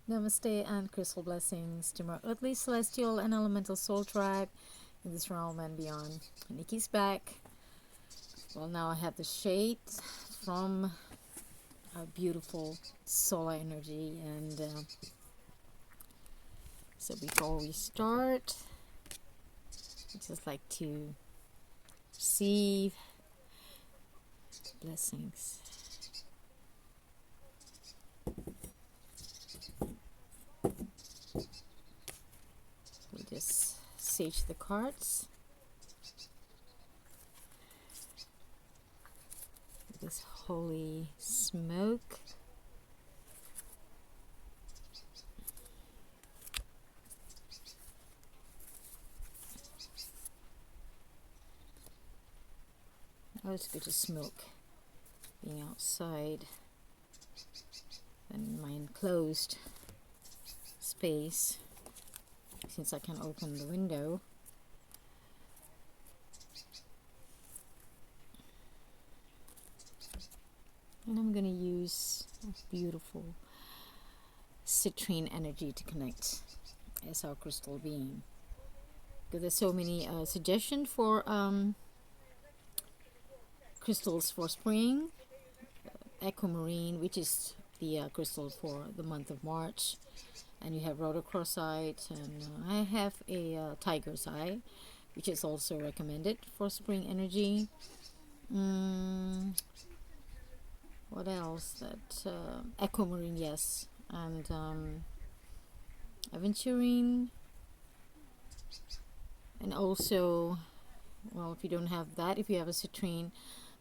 Namaste and crystal blessings to my earthly, celestial, and elemental soul tribe in this realm and beyond. Nikki's back. Well, now I have the shade from a beautiful solar energy, and so before we start, I'd just like to receive blessings. We just sage the cards with this holy smoke. Oh, it's good to smoke being outside in my enclosed space, since I can open the window. And I'm going to use beautiful citrine energy to connect as our crystal being. Because there's so many suggestions for crystals for spring. Aquamarine, which is the crystal for the month of March, and you have rhodochrosite, and I have a tiger's eye, which is also recommended for spring energy. What else? That aquamarine, yes, and aventurine, and also, well, if you don't have that, if you have a citrine,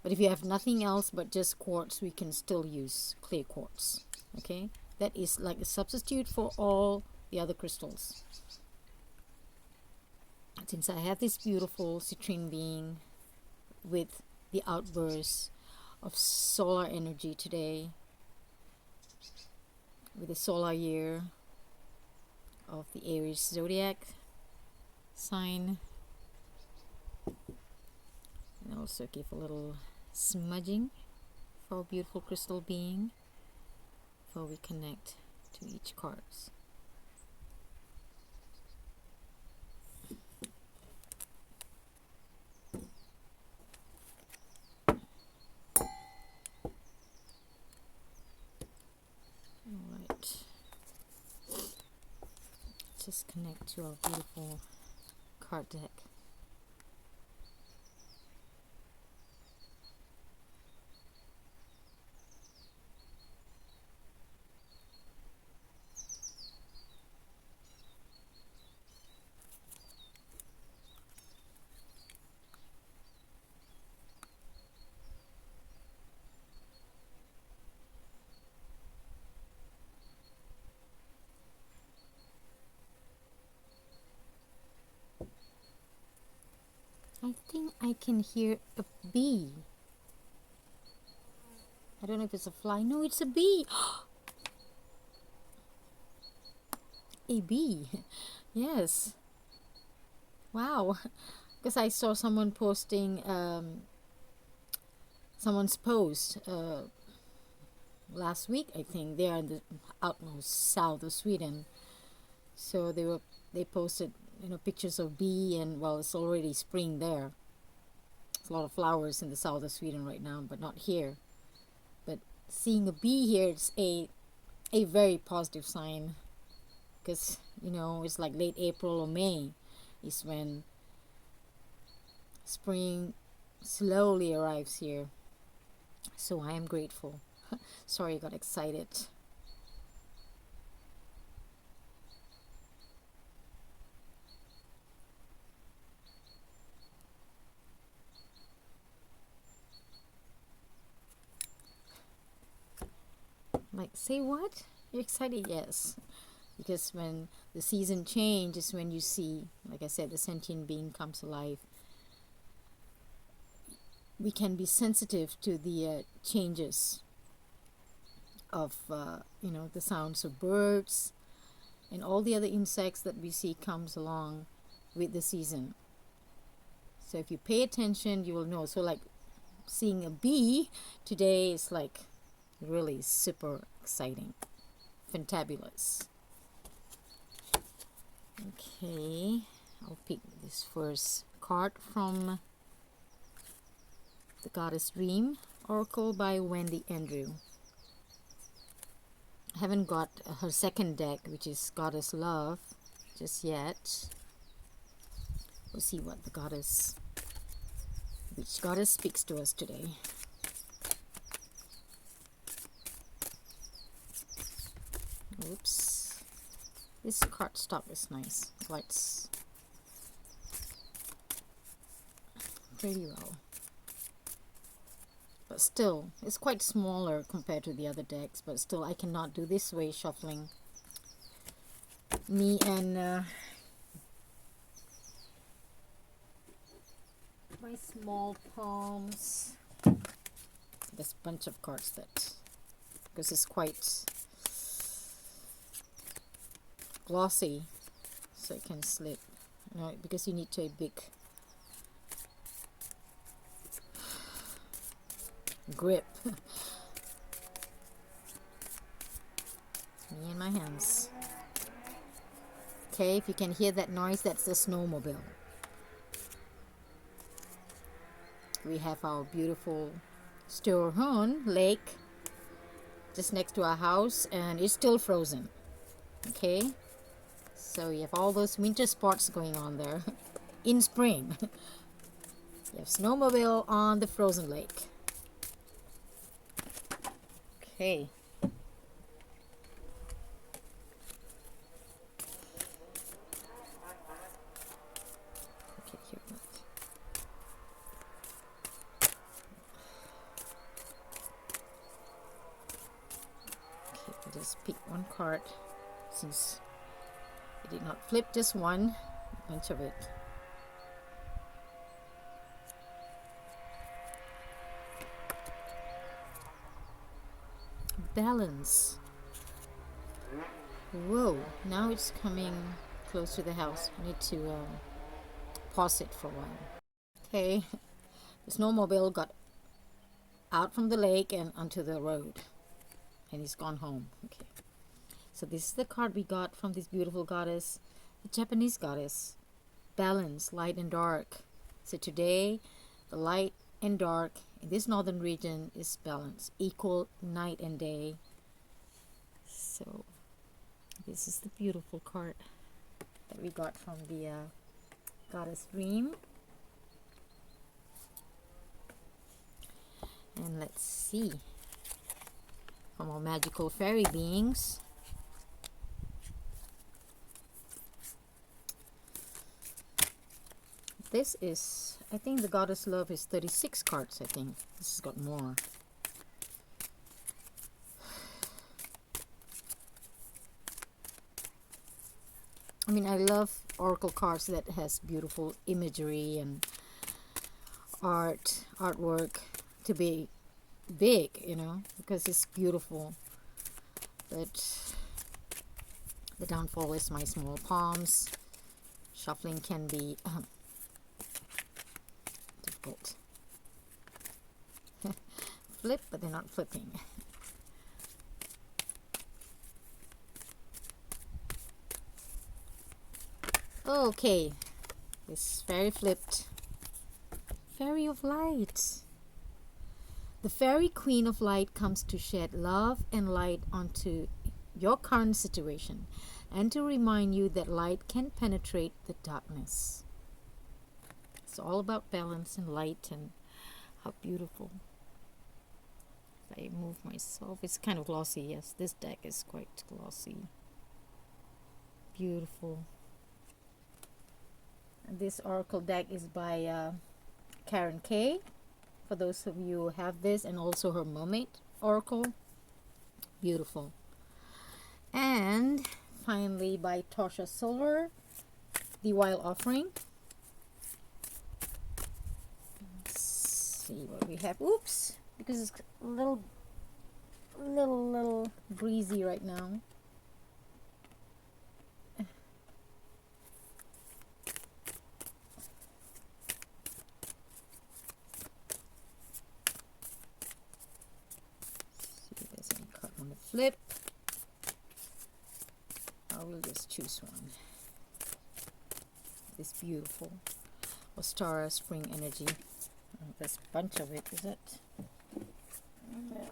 but if you have nothing else but just quartz, we can still use clear quartz. Okay, that is like a substitute for all the other crystals. Since I have this beautiful citrine being with the outburst of solar energy today, with the solar year of the Aries zodiac sign, and also give a little smudging for our beautiful crystal being before we connect to each cards. Alright, just connect to our beautiful card deck. I think I can hear a bee. I don't know if it's a fly. No, it's a bee. A bee. Yes. Wow. Because I saw someone posting someone's post last week. I think they are in the outmost south of Sweden. So they posted pictures of bee, and well, it's already spring there. There's a lot of flowers in the south of Sweden right now, but not here. But seeing a bee here, it's a very positive sign, because it's like late April or May is when spring slowly arrives here. So I am grateful. Sorry, I got excited. Like, say what? You're excited? Yes. Because when the season changes, when you see, like I said, the sentient being comes alive, we can be sensitive to the changes of, the sounds of birds and all the other insects that we see comes along with the season. So if you pay attention, you will know. So like seeing a bee today is like really super exciting, fantabulous. Okay, I'll pick this first card from The Goddess Dream Oracle by Wendy Andrew. I haven't got her second deck, which is Goddess Love, just yet. We'll see what which goddess speaks to us today. Oops. This card stock is nice. Lights pretty well. But still, it's quite smaller compared to the other decks, but still I cannot do this way shuffling. Me and my small palms. There's a bunch of cards that, because it's quite glossy, so it can slip, you know, because you need a big grip. Me and my hands. Okay, if you can hear that noise, that's the snowmobile. We have our beautiful Sturehorn Lake just next to our house, and it's still frozen. Okay, so you have all those winter sports going on there in spring. You have snowmobile on the frozen lake. Okay. Okay, here we go. Okay, I'll just pick one card since it did not flip, just one, a bunch of it. Balance. Whoa, now it's coming close to the house. I need to pause it for a while. Okay, the snowmobile got out from the lake and onto the road, and he's gone home. Okay, so this is the card we got from this beautiful goddess, the Japanese goddess. Balance, light and dark. So today, the light and dark in this northern region is balanced, equal night and day. So this is the beautiful card that we got from the Goddess Dream. And let's see, from our magical fairy beings. This is, I think the Goddess Love is 36 cards, I think. This has got more. I mean, I love oracle cards that has beautiful imagery and artwork to be big, you know, because it's beautiful. But the downfall is my small palms. Shuffling can be difficult. Flip, but they're not flipping. Okay, this fairy flipped. Fairy of Light. The Fairy Queen of Light comes to shed love and light onto your current situation and to remind you that light can penetrate the darkness. It's all about balance and light, and how beautiful. If I move myself, it's kind of glossy. Yes, this deck is quite glossy. Beautiful. And this oracle deck is by Karen Kay. For those of you who have this, and also her Mermaid Oracle. Beautiful. And finally by Tosha Silver, The Wild Offering. Let's see what we have. Oops, because it's a little breezy right now. Flip. I will just choose one. this beautiful OSTARA spring energy. There's a bunch of it, is it? Yeah.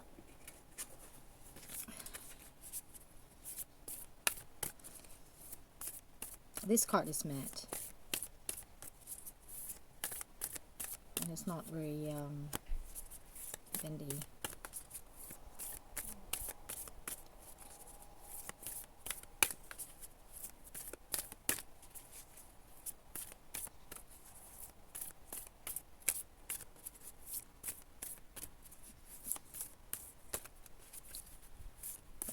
This card is matte, and it's not very bendy.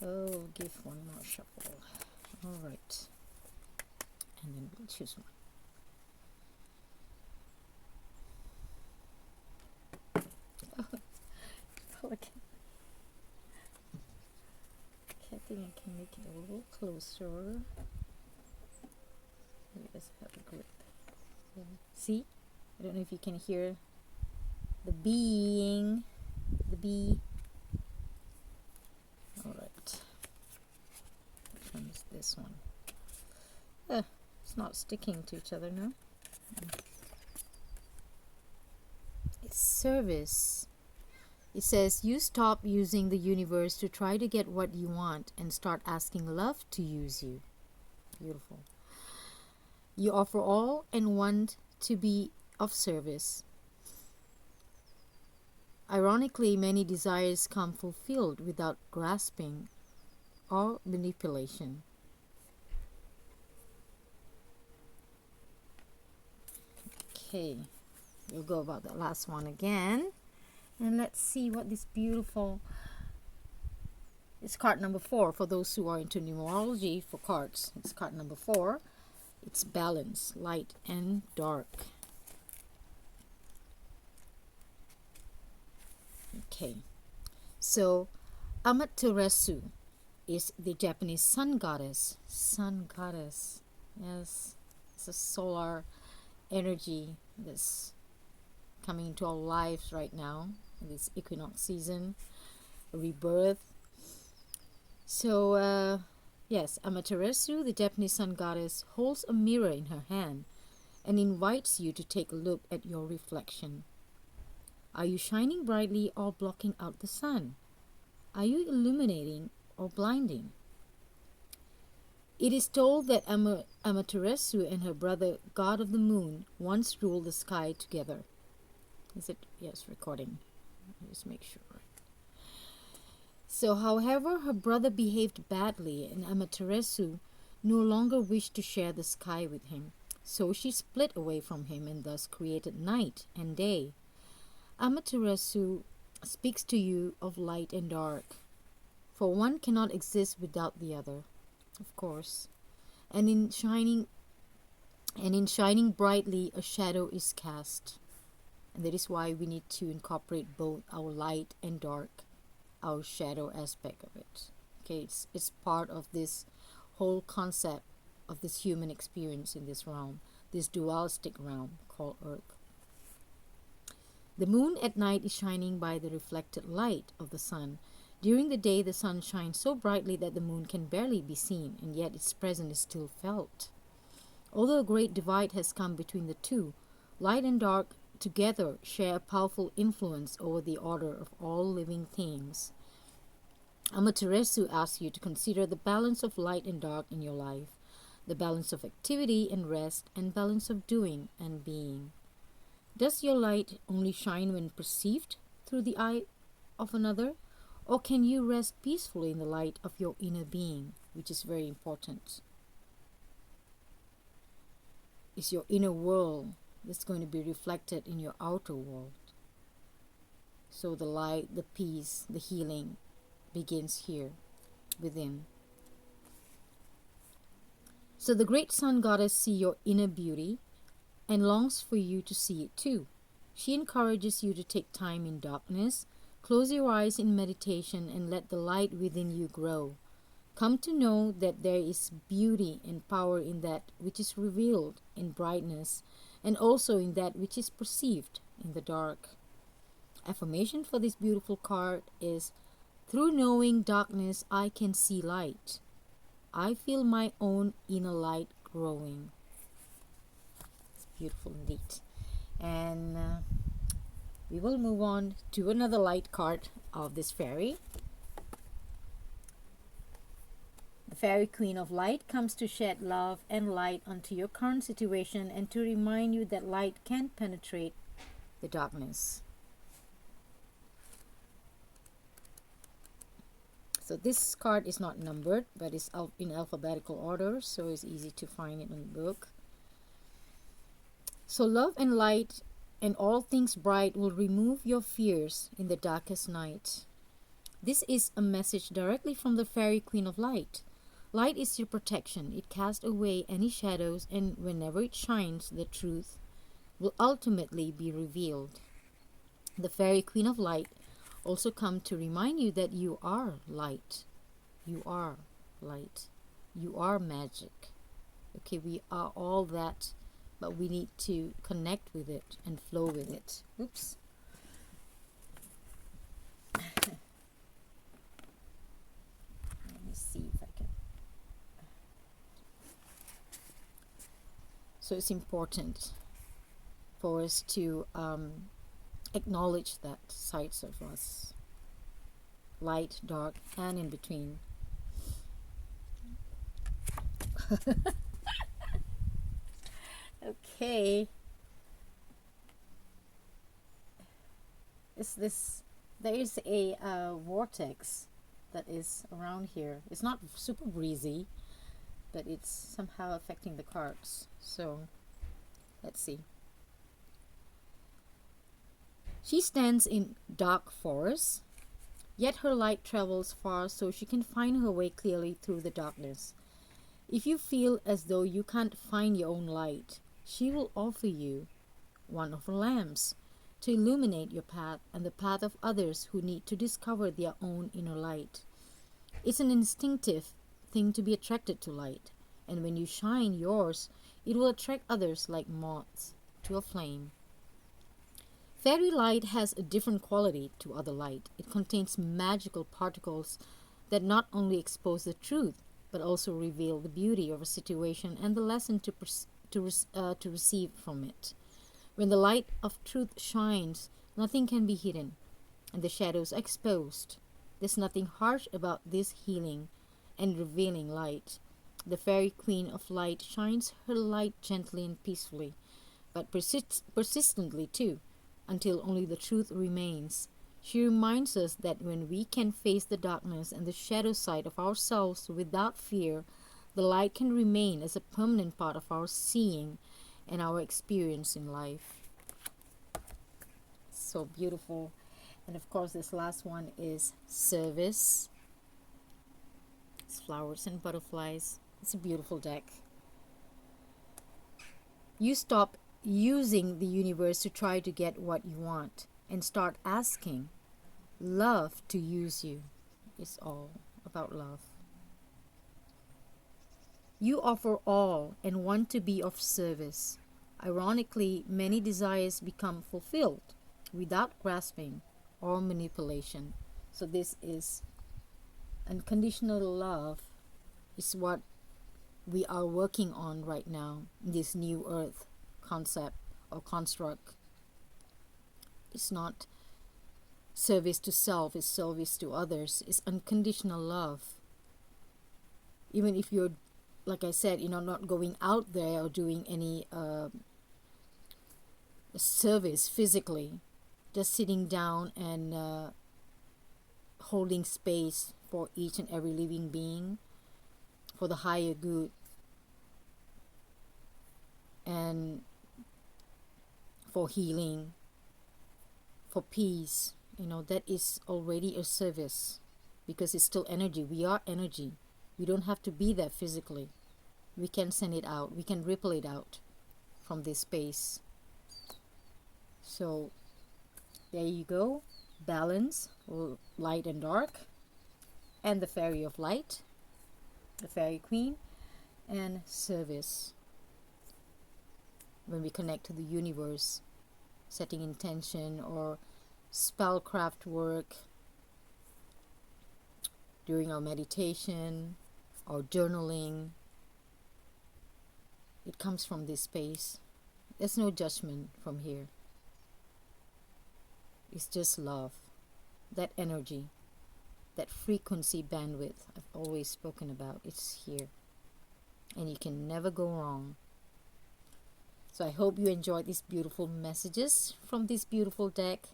Oh, give one more shuffle. All right, and then we'll choose one. Okay. I think I can make it a little closer. Maybe just have a grip. Yeah. See? I don't know if you can hear the bee. Alright. Which one is this one? It's not sticking to each other, no? It's service. It says, you stop using the universe to try to get what you want and start asking love to use you. Beautiful. You offer all and want to be of service. Ironically, many desires come fulfilled without grasping or manipulation. Okay, we'll go about that last one again. And let's see what this beautiful... It's card number 4 for those who are into numerology for cards. It's card number 4. It's balance, light and dark. Okay, so Amaterasu is the Japanese sun goddess. Sun goddess, yes, it's a solar energy that's coming into our lives right now in this equinox season, rebirth. So yes, Amaterasu, the Japanese sun goddess, holds a mirror in her hand and invites you to take a look at your reflection. Are you shining brightly or blocking out the sun? Are you illuminating or blinding? It is told that Amaterasu and her brother, god of the moon, once ruled the sky together. Is it? Yes, recording. Just make sure. So, however, her brother behaved badly and Amaterasu no longer wished to share the sky with him. So she split away from him and thus created night and day. Amaterasu speaks to you of light and dark, for one cannot exist without the other, of course. And in shining brightly, a shadow is cast. And that is why we need to incorporate both our light and dark, our shadow aspect of it. Okay, it's part of this whole concept of this human experience in this realm, this dualistic realm called Earth. The moon at night is shining by the reflected light of the sun. During the day, the sun shines so brightly that the moon can barely be seen, and yet its presence is still felt. Although a great divide has come between the two, light and dark together share a powerful influence over the order of all living things. Amaterasu asks you to consider the balance of light and dark in your life, the balance of activity and rest, and balance of doing and being. Does your light only shine when perceived through the eye of another, or can you rest peacefully in the light of your inner being, which is very important? It's your inner world that's going to be reflected in your outer world. So the light, the peace, the healing begins here within. So the great sun goddess sees your inner beauty and longs for you to see it too. She encourages you to take time in darkness, close your eyes in meditation, and let the light within you grow. Come to know that there is beauty and power in that which is revealed in brightness, and also in that which is perceived in the dark. Affirmation for this beautiful card is, through knowing darkness, I can see light. I feel my own inner light growing. Beautiful indeed. And we will move on to another light card of this fairy. The Fairy Queen of Light comes to shed love and light onto your current situation and to remind you that light can penetrate the darkness. So this card is not numbered, but it's in alphabetical order, so it's easy to find it in the book. So love and light and all things bright will remove your fears in the darkest night. This is a message directly from the Fairy Queen of Light. Light is your protection. It casts away any shadows, and whenever it shines, the truth will ultimately be revealed. The Fairy Queen of Light also come to remind you that you are light. You are light. You are magic. Okay, we are all that, but we need to connect with it and flow with it. Oops. Let me see if I can. So it's important for us to acknowledge that sides of us, light, dark, and in between. Okay. There is a vortex that is around here. It's not super breezy, but it's somehow affecting the cards. So let's see. She stands in dark forest, yet her light travels far so she can find her way clearly through the darkness. If you feel as though you can't find your own light, she will offer you one of her lamps to illuminate your path and the path of others who need to discover their own inner light. It's an instinctive thing to be attracted to light, and when you shine yours, it will attract others like moths to a flame. Fairy light has a different quality to other light. It contains magical particles that not only expose the truth, but also reveal the beauty of a situation and the lesson to receive from it. When the light of truth shines, nothing can be hidden, and the shadows are exposed. There's nothing harsh about this healing and revealing light. The Fairy Queen of Light shines her light gently and peacefully, but persistently too, until only the truth remains. She reminds us that when we can face the darkness and the shadow side of ourselves without fear, the light can remain as a permanent part of our seeing and our experience in life. So beautiful. And of course, this last one is service. It's flowers and butterflies. It's a beautiful deck. You stop using the universe to try to get what you want and start asking love to use you. It's all about love. You offer all and want to be of service. Ironically, many desires become fulfilled without grasping or manipulation. So this is unconditional love is what we are working on right now in this new earth concept or construct. It's not service to self, it's service to others. It's unconditional love. Even if you're, like I said, not going out there or doing any service physically, just sitting down and holding space for each and every living being, for the higher good, and for healing, for peace, that is already a service, because it's still energy. We are energy. We don't have to be there physically. We can send it out. We can ripple it out from this space. So there you go. Balance, light and dark, and the Fairy of Light, the Fairy Queen, and service. When we connect to the universe, setting intention or spellcraft work during our meditation or journaling, it comes from this space. There's no judgment from here. It's just love. That energy, that frequency bandwidth I've always spoken about, it's here. And you can never go wrong. So I hope you enjoyed these beautiful messages from this beautiful deck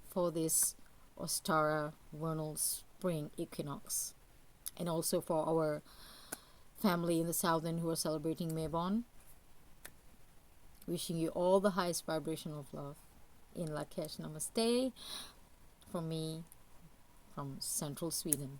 for this OSTARA vernal spring equinox. And also for our family in the southern who are celebrating Mabon. Wishing you all the highest vibration of love. In Lakesh, namaste from me from central Sweden.